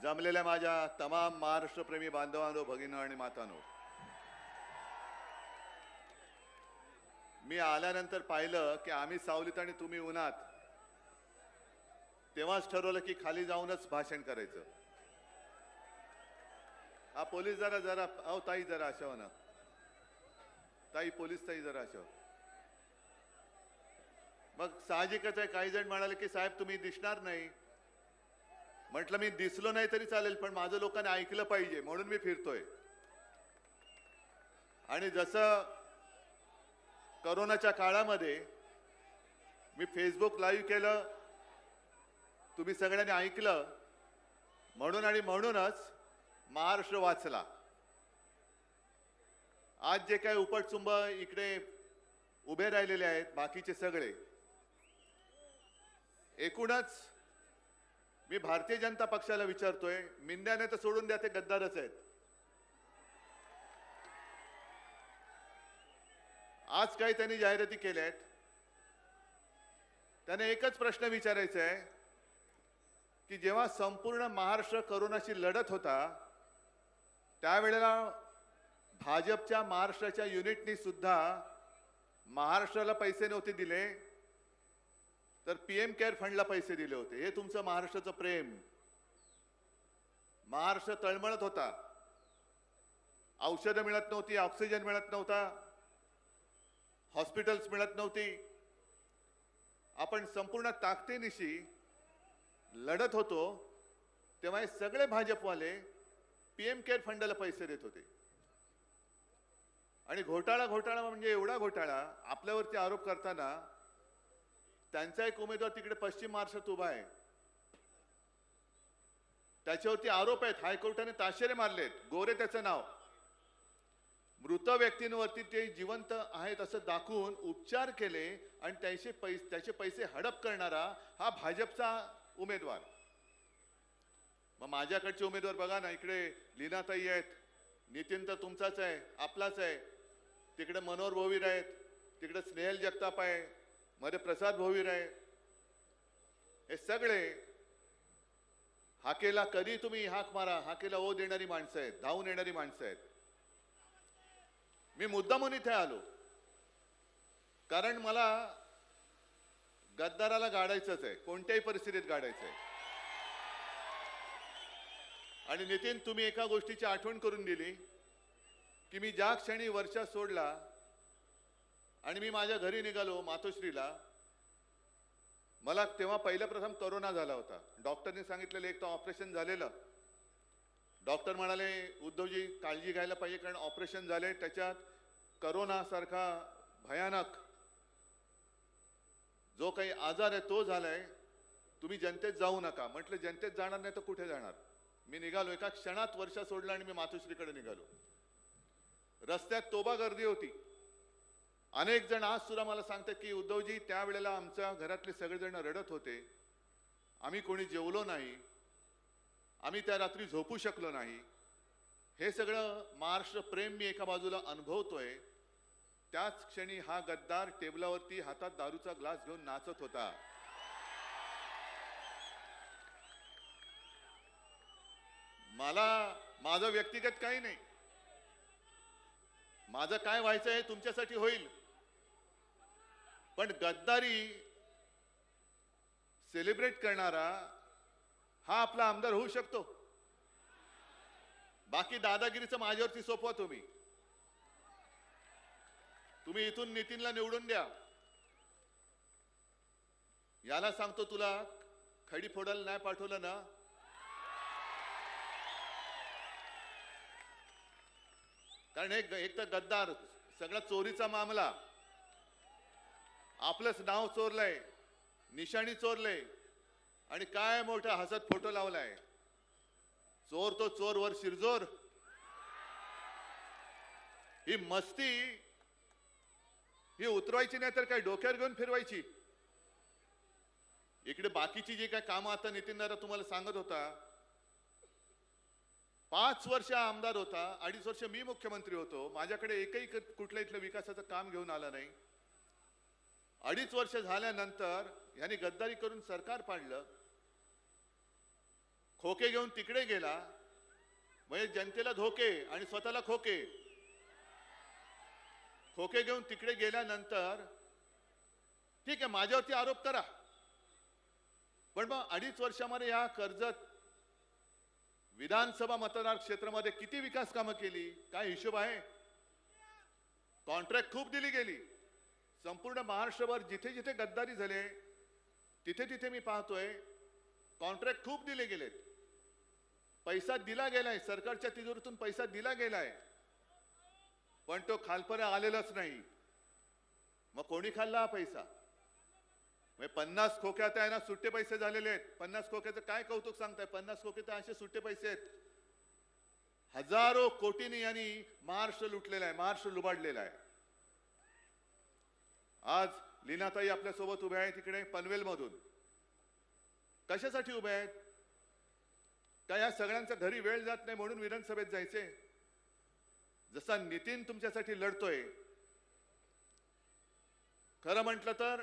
जमलेल्या माझ्या तमाम महाराष्ट्रप्रेमी बांधवांनो, भगिनी आणि मातांनो, मी आल्यानंतर पाहिलं की आम्ही सावलीत आणि तुम्ही उन्हात. तेव्हाच ठरवलं की खाली जाऊनच भाषण करायचं. हा पोलीस जरा जरा अहो ताई जरा अशाव ना, ताई पोलीस ताई जरा अशाव. मग साहजिकच आहे, काही जण म्हणाले की साहेब तुम्ही दिसणार नाही. म्हटलं मी दिसलो नाही तरी चालेल, पण माझं लोकांनी ऐकलं पाहिजे म्हणून मी फिरतोय. आणि जसं कोरोनाच्या काळामध्ये मी फेसबुक लाईव्ह केलं, तुम्ही सगळ्यांनी ऐकलं म्हणून आणि म्हणूनच महाराष्ट्र वाचला. आज जे काही उपटचुंब इकडे उभे राहिलेले आहेत बाकीचे सगळे, एकूणच मी भारतीय जनता पक्षाला विचारतोय, मिंद्याने तर सोडून द्या, ते गद्दारच आहेत. आज काही त्यांनी जाहिराती केल्या आहेत. त्याने एकच प्रश्न विचारायचा आहे की जेव्हा संपूर्ण महाराष्ट्र कोरोनाशी लढत होता त्यावेळेला भाजपच्या महाराष्ट्राच्या युनिटनी सुद्धा महाराष्ट्राला पैसे नव्हते दिले, तर पीएम केअर फंडला पैसे दिले होते. हे तुमचं महाराष्ट्राचं प्रेम. महाराष्ट्र तळमळत होता, औषधं मिळत नव्हती, ऑक्सिजन मिळत नव्हता, हॉस्पिटल्स मिळत नव्हती. आपण संपूर्ण ताकदीनिशी लढत होतो तेव्हा हे सगळे भाजपवाले पीएम केअर फंडाला पैसे देत होते. आणि घोटाळा म्हणजे एवढा घोटाळा आपल्यावरती आरोप करताना त्यांचा एक उमेदवार तिकडे पश्चिम महाराष्ट्रात उभा आहे, त्याच्यावरती आरोप आहेत. हायकोर्टाने ताशेरे मारलेत. गोरे त्याचं नाव. मृत व्यक्तींवरती ते जिवंत आहेत असं दाखवून उपचार केले आणि त्याचे पैसे हडप करणारा हा भाजपचा उमेदवार. मग माझ्याकडचे उमेदवार बघा ना, इकडे लीनाताई आहेत, नितीन तर तुमचाच आहे, आपलाच आहे, तिकडे मनोहर भोवीर आहेत, तिकडे स्नेहल जगताप आहे, मध्ये प्रसाद भोवीर आहे. हे सगळे हाकेला कधी तुम्ही हाक मारा, हाकेला ओ देणारी माणसं आहेत, धावून येणारी माणसं आहेत. मी मुद्दामून इथे आलो कारण मला गद्दाराला गाडायचंच आहे, कोणत्याही परिस्थितीत गाडायचं आहे. आणि नितीन, तुम्ही एका गोष्टीची आठवण करून दिली की मी ज्या क्षणी वर्षा सोडला आणि मी माझ्या घरी निघालो मातोश्रीला, मला तेव्हा पहिल्या प्रथम कोरोना झाला होता. डॉक्टरने सांगितलेलं एक तर ऑपरेशन झालेलं. डॉक्टर म्हणाले उद्धवजी काळजी घ्यायला पाहिजे कारण ऑपरेशन झाले, त्याच्यात कोरोना सारखा भयानक जो काही आजार आहे तो झालाय, तुम्ही जनतेत जाऊ नका. म्हटलं जनतेत जाणार नाही तर कुठे जाणार. मी निघालो, एका क्षणात वर्षा सोडला आणि मी मातोश्रीकडे निघालो. रस्त्यात तोबा गर्दी होती. अनेक जण आज सुद्धा मला सांगतात की उद्धवजी त्यावेळेला आमच्या घरातले सगळेजण रडत होते, आम्ही कोणी जेवलो नाही, आम्ही त्या रात्री झोपू शकलो नाही. हे सगळं महाराष्ट्र प्रेम मी एका बाजूला अनुभवतोय. त्याच क्षणी हा गद्दार टेबलावरती हातात दारूचा ग्लास घेऊन नाचत होता. मला माझं व्यक्तिगत काही नाही, माझं काय व्हायचं आहे तुमच्यासाठी होईल, पण गद्दारी सेलिब्रेट करणारा हा आपला आमदार होऊ शकतो. बाकी दादागिरीचं माझ्यावरती सोपवा. तुम्ही इथून नितीनला निवडून द्या. याला सांगतो, तुला खडी फोडायला नाही पाठवलं ना, कारण एक तर गद्दार, सगळा चोरीचा मामला, आपलंच नाव चोरलंय, निशाणी चोरले आणि काय मोठा हसत फोटो लावलाय. चोर तो चोर वर शिरजोर. ही मस्ती ही उतरवायची नाही तर काय डोक्यावर घेऊन फिरवायची. इकडे बाकीची जी काय कामं आता नितीन दादा तुम्हाला सांगत होता, 5 वर्ष आमदार होता, 2.5 वर्ष मी मुख्यमंत्री होतो, माझ्याकडे एकही कुठल्या इथलं विकासाचं काम घेऊन आलं नाही. 2.5 वर्ष झाल्यानंतर यांनी गद्दारी करून सरकार पाडलं. खोके घेऊन तिकडे गेला, म्हणजे जनतेला धोके आणि स्वतःला खोके. खोके घेऊन तिकडे गेल्यानंतर ठीक आहे, माझ्यावरती आरोप करा, पण मग 2.5 वर्षामध्ये या कर्जत विधानसभा मतदार क्षेत्रामध्ये किती विकास कामं केली, काय हिशोब आहे? कॉन्ट्रॅक्ट खूप दिली गेली. संपूर्ण महाराष्ट्रभर जिथे जिथे गद्दारी झाले तिथे तिथे मी पाहतोय कॉन्ट्रॅक्ट खूप दिले गेलेत. पैसा दिला गेलाय, सरकारच्या तिजोरीतून पैसा दिला गेलाय, पण तो खालपर्यंत आलेलाच नाही. मग कोणी खाल्ला हा पैसा? 50 खोक्यात आहे ना सुट्टे पैसे झालेले आहेत. 50 खोक्याचं काय कौतुक सांगताय? 50 खोके तर असे सुट्टे पैसे आहेत. हजारो कोटींनी यांनी महाराष्ट्र लुटलेला आहे, महाराष्ट्र लुबाडलेला आहे. आज लीनाताई आपल्या सोबत उभ्या आहेत तिकडे पनवेल मधून. कशासाठी उभ्या आहेत? का या सगळ्यांच्या घरी वेळ जात नाही म्हणून विधानसभेत जायचे? जसा नितीन तुमच्यासाठी लढतोय, खरं म्हटलं तर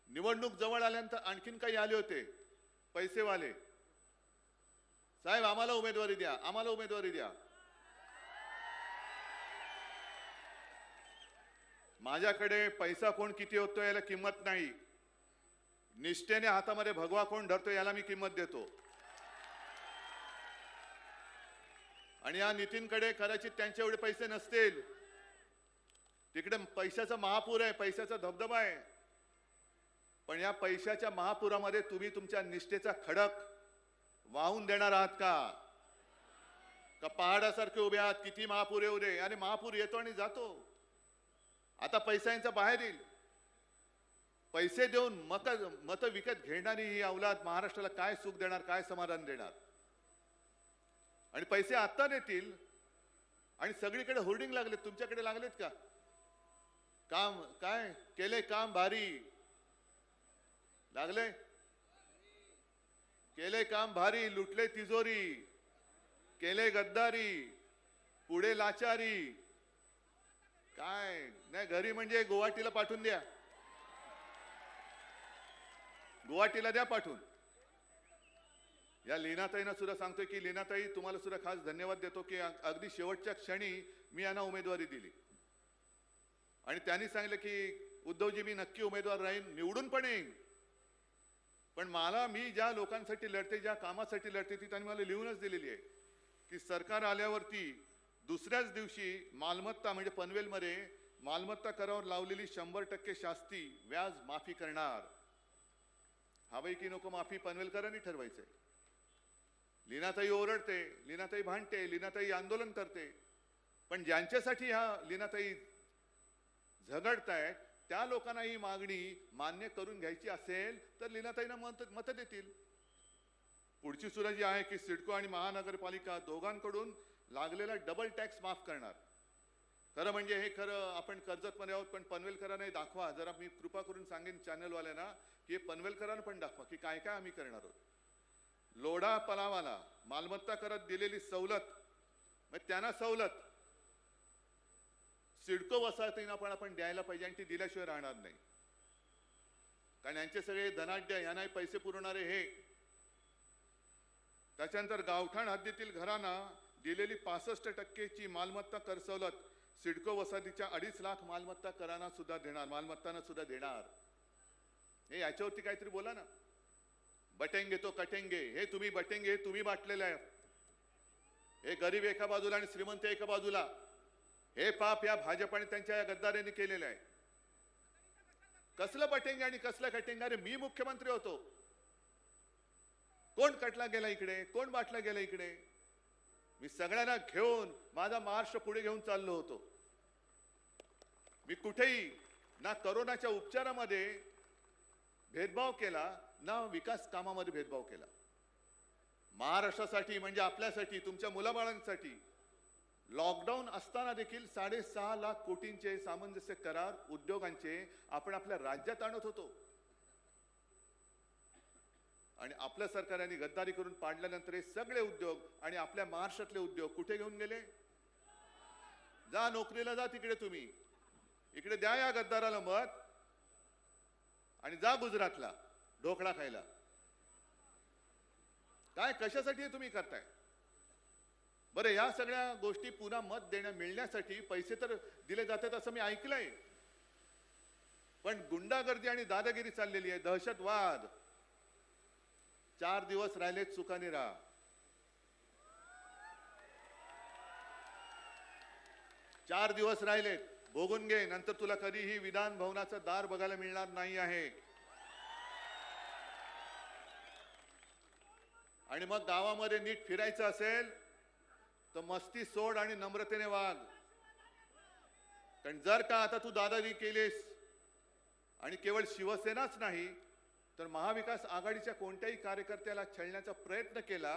निवडणूक जवळ आल्यानंतर आणखीन काही आले होते पैसेवाले, साहेब आम्हाला उमेदवारी द्या, आम्हाला उमेदवारी द्या. माझ्याकडे पैसा कोण किती होतो याला किंमत नाही, निष्ठेने हातामध्ये भगवा कोण धरतो याला मी किंमत देतो. आणि या नितीनकडे कदाचित त्यांचे एवढे पैसे नसतील, तिकडे पैशाचा महापूर आहे, पैशाचा धबधबा आहे, पण या पैशाच्या महापुरामध्ये तुम्ही तुमच्या निष्ठेचा खडक वाहून देणार आहात का? का पहाडासारखे उभे आहात किती महापूर येऊ दे? आणि महापूर येतो आणि जातो. आता पैशांचा बाहेर येईल. पैसे देऊन मत विकत घेणारी ही अवलाद महाराष्ट्राला काय सुख देणार, काय समाधान देणार? आणि पैसे आता देतील आणि सगळीकडे होर्डिंग लागलेत. तुमच्याकडे लागलेत का? काम काय केले, काम भारी लागले, केले काम भारी, लुटले तिजोरी, केले गद्दारी, पुढे लाचारी. काय नाही, घरी म्हणजे गुवाहाटीला पाठवून द्या, गुवाहाटीला द्या पाठवून. या लीनाताईंना सुद्धा सांगतोय की लीनाताई तुम्हाला सुद्धा खास धन्यवाद देतो की अगदी शेवटच्या क्षणी मी यांना उमेदवारी दिली आणि त्यांनी सांगितलं की उद्धवजी मी नक्की उमेदवार राहीन, निवडून पण येईन, पण मला मी ज्या लोकांसाठी लढते, ज्या कामासाठी लढते ती त्यांनी मला लिहूनच दिलेली आहे की सरकार आल्यावरती दुसऱ्याच दिवशी मालमत्ता म्हणजे पनवेलमध्ये मालमत्ता करावर लावलेली 100% शास्ती व्याज माफी करणार. हवी की नको माफी पनवेलकरांनी ठरवायचंय. लीनाताई ओरडते, लीनाताई भांडते, लीनाताई आंदोलन करते, पण ज्यांच्यासाठी ह्या लीनाताई झगडतायत त्या लोकांना ही मागणी मान्य करून घ्यायची असेल तर लीनाताईंना मत देतील. पुढची सुद्धा जी आहे की सिडको आणि महानगरपालिका दोघांकडून लागलेला डबल टॅक्स माफ करणार. खरं म्हणजे हे खरं आपण कर्जतमध्ये आहोत, पण पनवेलकरांना दाखवा जरा. मी कृपा करून सांगेन चॅनलवाल्यांना की पनवेलकरांना पण दाखवा की काय काय आम्ही करणार आहोत. लोढा पलावाला मालमत्ता करत दिलेली सवलत, मग त्यांना सवलत सिडको वसाहतींना पण आपण द्यायला पाहिजे आणि ती दिल्याशिवाय राहणार नाही. कारण यांचे सगळे धनाढ्य, यांना पैसे पुरवणारे हे. त्याच्यानंतर गावठाण हद्दीतील घरांना दिलेली 65% मालमत्ता कर सवलत सिडको वसाहतीच्या 2.5 लाख मालमत्ता करांना सुद्धा देणार, मालमत्तांना सुद्धा देणार. हे याच्यावरती काहीतरी बोला ना. बटेंगे तो कटेंगे, हे तुम्ही बटेंगे हे तुम्ही बाटलेले आहे. हे गरीब एका बाजूला आणि श्रीमंत एका बाजूला. हे पाप या भाजपाने त्यांच्या या गद्दारांनी केलेलं आहे. कसलं बटेंगे आणि कसलं कटेंगे? अरे मी मुख्यमंत्री होतो, कोण कटला गेला इकडे, कोण बाटला गेला इकडे? मी सगळ्यांना घेऊन माझा महाराष्ट्र पुढे घेऊन चाललो होतो. मी कुठेही ना करोनाच्या उपचारामध्ये भेदभाव केला ना विकास कामामध्ये भेदभाव केला. महाराष्ट्रासाठी म्हणजे आपल्यासाठी, तुमच्या मुलाबाळांसाठी लॉकडाऊन असताना देखील 6.5 लाख कोटींचे सामंजस्य करार उद्योगांचे आपण आपल्या राज्यात आणत होतो. आणि आपल्या सरकारने गद्दारी करून पाडल्यानंतर हे सगळे उद्योग आणि आपल्या महाराष्ट्रातले उद्योग कुठे घेऊन गेले? जा नोकरीला, जा तिकडे. तुम्ही इकडे द्या या गद्दाराला मत आणि जा गुजरातला ढोकळा खायला. काय कशासाठी तुम्ही करताय? बरं, या सगळ्या गोष्टी पुन्हा मत मिळण्यासाठी पैसे तर दिले जातात असं मी ऐकलंय, पण गुंडागर्दी आणि दादागिरी चाललेली आहे, दहशतवाद. 4 दिवस राहिलेत, सुखाने राहा. 4 दिवस राहिलेत, भोगून घे. नंतर तुला कधीही विधान भवनाचं दार बघायला मिळणार नाही आहे. आणि मग गावामध्ये नीट फिरायचं असेल तर मस्ती सोड आणि नम्रतेने वाग. कारण जर का आता तू दादागिरी केलीस आणि केवळ शिवसेनाच नाही तर महाविकास आघाडीच्या कोणत्याही कार्यकर्त्याला छळण्याचा प्रयत्न केला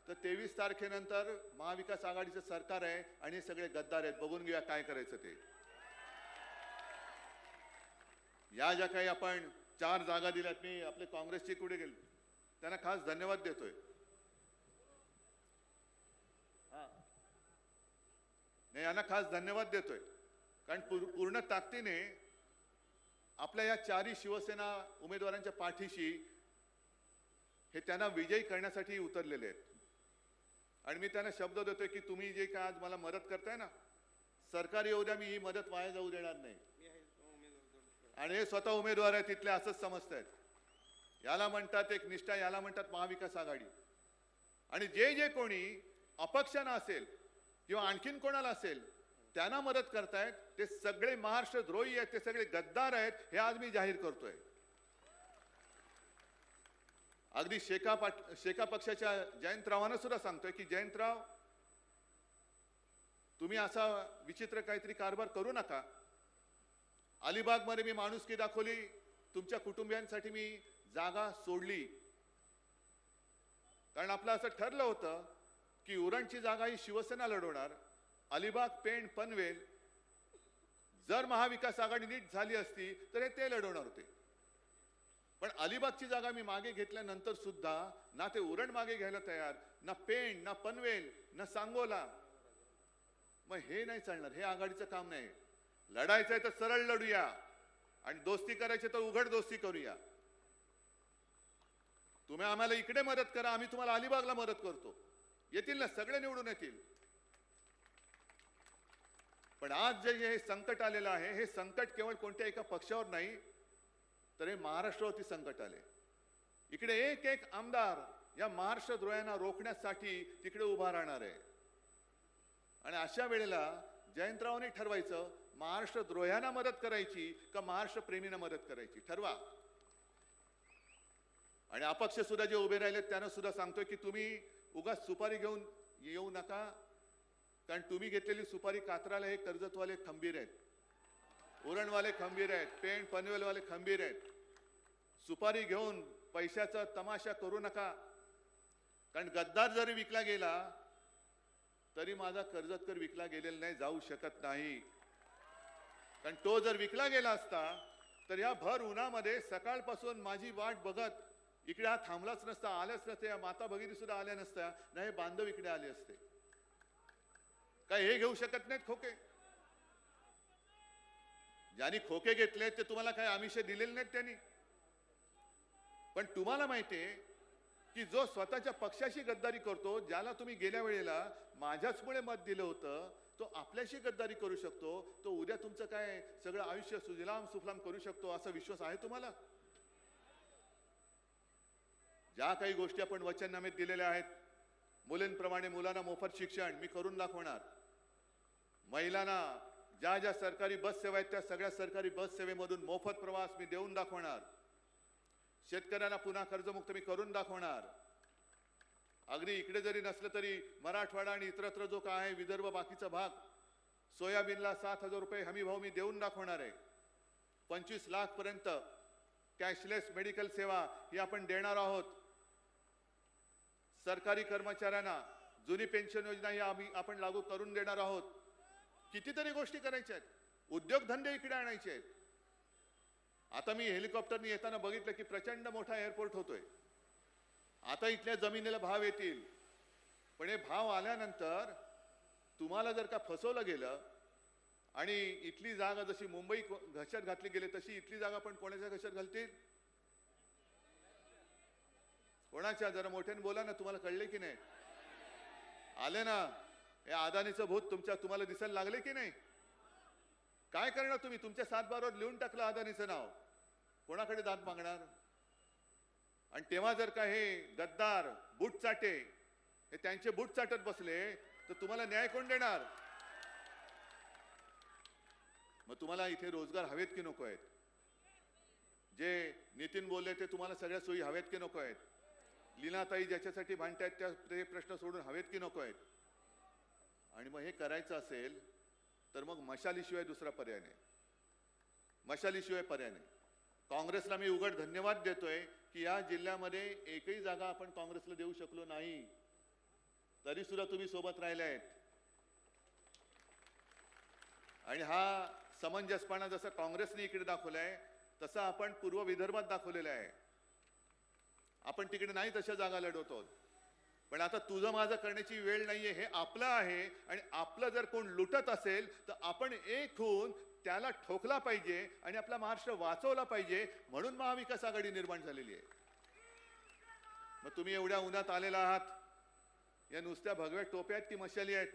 तर 23 तारखेनंतर महाविकास आघाडीचं सरकार आहे आणि हे सगळे गद्दार आहेत. बघून घेऊया काय करायचं ते. या ज्या काही आपण 4 जागा दिल्यात, मी आपले काँग्रेसचे कुठे गेले त्यांना खास धन्यवाद देतोय. नाही, यांना खास धन्यवाद देतोय, कारण पूर्ण ताकदीने आपल्या या 4ही शिवसेना उमेदवारांच्या पाठीशी हे त्यांना विजयी करण्यासाठी उतरलेले आहेत. आणि मी त्यांना शब्द देतोय की तुम्ही जे काय आज मला मदत करताय ना, सरकार येऊ द्या, मी ही मदत वाया जाऊ देणार नाही. आणि हे स्वतः उमेदवार आहेत तिथले, असंच समजतायत. याला म्हणतात एक निष्ठा, याला म्हणतात महाविकास आघाडी. आणि जे जे कोणी अपक्षानं असेल किंवा आणखीन कोणाला असेल त्यांना मदत करतायत ते सगळे महाराष्ट्र द्रोही आहेत, ते सगळे गद्दार आहेत, हे आज मी जाहीर करतोय. अगदी शेका पक्षाच्या जयंतरावांना सुद्धा सांगतोय की जयंतराव, तुम्ही असा विचित्र काहीतरी कारभार करू नका. अलिबागमध्ये मी माणुसकी दाखवली, तुमच्या कुटुंबियांसाठी मी जागा सोडली, कारण आपलं असं ठरलं होतं की उरणची जागा ही शिवसेना लढवणार. अलिबाग, पेण, पनवेल जर महाविकास आघाडी नीट झाली असती तर हे ते लढवणार होते. पण अलिबागची जागा मी मागे घेतल्यानंतर सुद्धा ना ते उरण मागे घ्यायला तयार, ना पेण, ना पनवेल, ना सांगोला. मग हे नाही चालणार, हे आघाडीचं काम नाही. लढायचंय तर सरळ लढूया आणि दोस्ती करायची तर उघड दोस्ती करूया. तुम्ही आम्हाला इकडे मदत करा, आम्ही तुम्हाला अलिबागला मदत करतो. येतील ना, सगळे निवडून येतील. पण आज जे हे संकट आलेलं आहे, हे संकट केवळ कोणत्या एका पक्षावर नाही तर हे महाराष्ट्रावरती संकट आले. इकडे एक एक आमदार या महाराष्ट्र द्रोह्यांना रोखण्यासाठी तिकडे उभा राहणार आहे. आणि अशा वेळेला जयंतरावांनी ठरवायचं, महाराष्ट्र द्रोह्यांना मदत करायची का महाराष्ट्र प्रेमींना मदत करायची, ठरवा. आणि अपक्ष सुद्धा जे उभे राहिलेत त्यांना सुद्धा सांगतोय की तुम्ही उगाच सुपारी घेऊन येऊ नका, कारण तुम्ही घेतलेली सुपारी कात्राला हे कर्जतवाले खंबीर आहेत, उरणवाले खंबीर आहेत, पेण पनवेलवाले खंबीर आहेत. सुपारी घेऊन पैशाचा तमाशा करू नका, कारण गद्दार जरी विकला गेला तरी माझा कर्जतकर विकला गेलेला नाही, जाऊ शकत नाही. कारण तो जर विकला गेला असता तर या भर उन्हामध्ये सकाळपासून माझी वाट बघत इकडे हा थांबलाच नसता, आल्याच नसते. या माता भगिनी सुद्धा आल्या नसत्या, नाही बांधव इकडे आले असते. काय हे घेऊ शकत नाहीत खोके? ज्यांनी खोके घेतले ते तुम्हाला काय आमिषे दिलेले नाहीत त्यांनी. पण तुम्हाला माहितीये की जो स्वतःच्या पक्षाशी गद्दारी करतो, ज्याला तुम्ही गेल्या वेळेला माझ्याचमुळे मत दिलं होतं, तो आपल्याशी गद्दारी करू शकतो, तो उद्या तुमचं काय सगळं आयुष्य सुजलाम सुफलाम करू शकतो, असा विश्वास आहे तुम्हाला? ज्या काही गोष्टी आपण वचननामेत दिलेल्या आहेत, मुलींप्रमाणे मुलांना मोफत शिक्षण मी करून दाखवणार. महिलांना ज्या ज्या सरकारी बस सेवा आहेत त्या सगळ्या सरकारी बस सेवेमधून मोफत प्रवास मी देऊन दाखवणार. शेतकऱ्यांना पुन्हा कर्जमुक्त मी करून दाखवणार. अगदी इकडे जरी नसलं तरी मराठवाडा आणि इतरत्र जो काय आहे विदर्भ बाकीचा भाग, सोयाबीनला 7,000 रुपये हमी भाव मी देऊन दाखवणार आहे. 25 लाख पर्यंत कॅशलेस मेडिकल सेवा ही आपण देणार आहोत. सरकारी कर्मचाऱ्यांना जुनी पेन्शन योजना ही आपण लागू करून देणार आहोत. कितीतरी गोष्टी करायच्या आहेत, उद्योगधंदे इकडे आणायचे आहेत. आता मी हेलिकॉप्टरने येताना बघितलं की प्रचंड मोठा एअरपोर्ट होतोय. आता इथल्या जमिनीला भाव येतील, पण हे भाव आल्यानंतर तुम्हाला जर का फसवलं गेलं आणि इथली जागा जशी मुंबई घशात घातली गेली तशी इथली जागा पण कोणाच्या घशात घालतील? कोणाच्या? जरा मोठ्याने बोला ना, तुम्हाला कळले की नाही? आले ना? हे अदानीचं भूत तुम्हाला दिसायला लागले की नाही? काय करणार तुम्ही? तुमच्या 7 बारावर लिहून टाकलं अदानीचं नाव, कोणाकडे दाद मागणार? आणि तेव्हा जर का हे गद्दार बूट चाटे हे त्यांचे बूट चाटत बसले तर तुम्हाला न्याय कोण देणार? मग तुम्हाला इथे रोजगार हवेत की नको आहेत? जे नितीन बोलले ते तुम्हाला सगळ्या सोयी हवेत की नको आहेत? लीनाताई ज्याच्यासाठी भांडतायत ते प्रश्न सोडून हवेत की नको आहेत? आणि मग हे करायचं असेल तर मग मशालीशिवाय दुसरा पर्याय नाही, मशालीशिवाय पर्याय नाही. काँग्रेसला मी उघड धन्यवाद देतोय की या जिल्ह्यामध्ये एकही जागा आपण काँग्रेसला देऊ शकलो नाही, तरी सुद्धा तुम्ही सोबत राहिले आहेत. आणि हा समंजसपणा जसा काँग्रेसने इकडे दाखवलाय तसा आपण पूर्व विदर्भात दाखवलेला आहे. आपण तिकडे नाही तशा जागा लढवतो. पण आता तुझं माझं करण्याची वेळ नाहीये, हे आपलं आहे. आणि आपलं जर कोण लुटत असेल तर आपण एक होऊन त्याला ठोकला पाहिजे आणि आपला महाराष्ट्र वाचवला पाहिजे. म्हणून महाविकास आघाडी निर्माण झालेली आहे. मग तुम्ही एवढ्या उन्हात आलेला आहात, या नुसत्या भगव्या टोप्या आहेत की मशाली आहेत?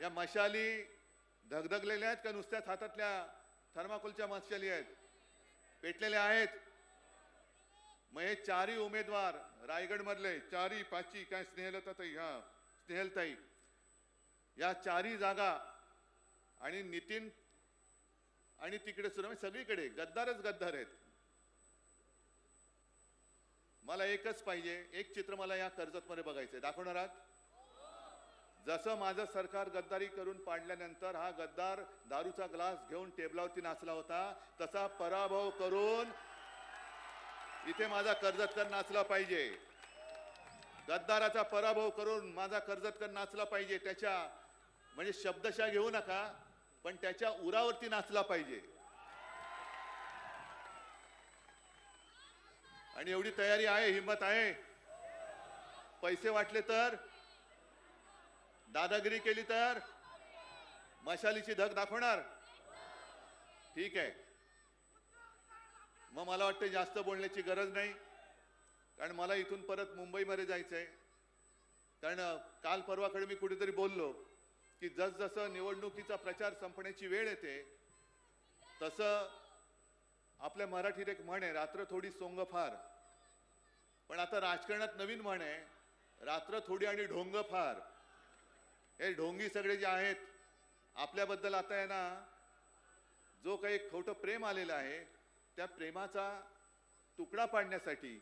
या मशाली धगधगलेल्या आहेत का नुसत्याच हातातल्या थर्माकोलच्या मशाली आहेत? पेटलेल्या आहेत. मग हे 4ही उमेदवार रायगड मधले 4ही 5ही काय स्नेहलताई या 4ही जागा आणि नितीन आणि तिकडे सुद्धा सगळीकडे गद्दारच गद्दार आहेत. मला एकच पाहिजे, एक चित्र मला या कर्जतमध्ये बघायचंय. दाखवणार आहात? जसं माझं सरकार गद्दारी करून पाडल्यानंतर हा गद्दार दारूचा ग्लास घेऊन टेबलावरती नाचला होता, तसा पराभव करून इथे माझा कर्जतकर नाचला पाहिजे. गद्दाराचा पराभव करून माझा कर्जतकर नाचला पाहिजे. त्याच्या म्हणजे शब्दशः घेऊ नका, पण त्याच्या उरावरती नाचला पाहिजे. आणि एवढी तयारी आहे, हिम्मत आहे. पैसे वाटले तर, दादागिरी केली तर, मशालीची धग दाखवणार? ठीक आहे. मग मला वाटतं जास्त बोलण्याची गरज नाही, कारण मला इथून परत मुंबईमध्ये जायचंय. कारण काल परवाकडे मी कुठेतरी बोललो की जसजसं निवडणुकीचा प्रचार संपण्याची वेळ येते तसं आपल्या मराठीत एक म्हण आहे, रात्र थोडी सोंग फार. पण आता राजकारणात नवीन म्हण आहे, रात्र थोडी आणि ढोंग फार. हे ढोंगी सगळे जे आहेत आपल्याबद्दल, आता आहे ना, जो काही खोटं प्रेम आलेलं आहे त्या प्रेमाचा तुकडा पाडण्यासाठी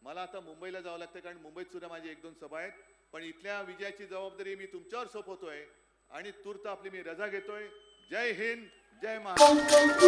मला आता मुंबईला जावं लागतं. कारण मुंबईत सुद्धा माझी 1-2 सभा आहेत. पण इथल्या विजयाची जबाबदारी मी तुमच्यावर सोपवतोय आणि तूर्त आपली मी रजा घेतोय. जय हिंद, जय महाराष्ट्र.